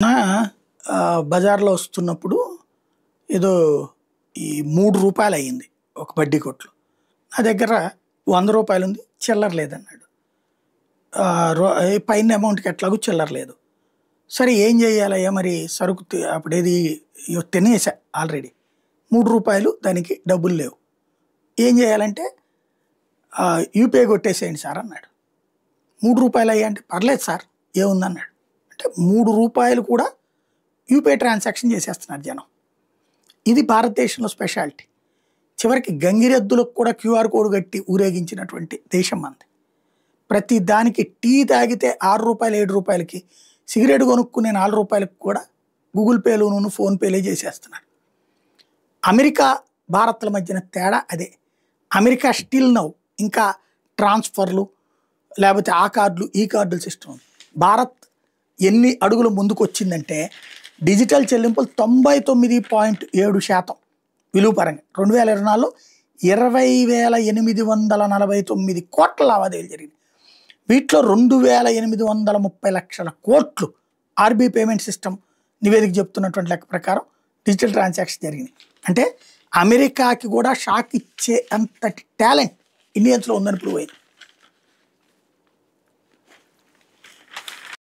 నా బజార్‌లో వస్తున్నప్పుడు ఏదో ఈ రూ. 3 అయింది ఒక బడ్డీ కొట్లో. నా దగ్గర రూ. 100 ఉంది. చిల్లర లేదన్నాడు. పైన అమౌంట్‌కి ఎట్లాగో చిల్లర లేదు. సరే ఏం చేయాలయ్యా మరి సరుకు అప్పుడేది తినేసా ఆల్రెడీ. రూ. 3 దానికి డబ్బులు లేవు. ఏం చేయాలంటే యూపీఐ కొట్టేసేయండి సార్ అన్నాడు. రూ. 3 అయ్యా అంటే పర్లేదు సార్ ఏముందన్నాడు. అంటే రూ. 3 కూడా యూపీఐ ట్రాన్సాక్షన్ చేసేస్తున్నారు జనం. ఇది భారతదేశంలో స్పెషాలిటీ. చివరికి గంగిరెద్దులకు కూడా క్యూఆర్ కోడ్ కట్టి ఊరేగించినటువంటి దేశం మనది. ప్రతి దానికి టీ తాగితే రూ. 6 7 సిగరెట్ కొనుక్కునే రూ. 4 కూడా గూగుల్ పేలోను ఫోన్పేలే చేసేస్తున్నారు. అమెరికా భారత్ల మధ్యన తేడా అదే. అమెరికా స్టిల్ నౌ ఇంకా ట్రాన్స్ఫర్లు లేకపోతే ఆ కార్డులు ఈ కార్డుల సిస్టమ్ ఉంది. భారత్ ఎన్ని అడుగులు ముందుకు వచ్చిందంటే డిజిటల్ చెల్లింపులు 99.7% విలువ పరంగా 2024లో 20,849 కోట్ల లావాదేవీలు జరిగింది. వీటిలో 2,830 లక్షల కోట్లు ఆర్బీ పేమెంట్ సిస్టమ్ నివేదిక చెప్తున్నటువంటి లెక్క ప్రకారం డిజిటల్ ట్రాన్సాక్షన్ జరిగింది. అంటే అమెరికాకి కూడా షాక్ ఇచ్చే అంతటి టాలెంట్ ఇండియన్స్లో ఉందని ప్రూవ్ అయింది.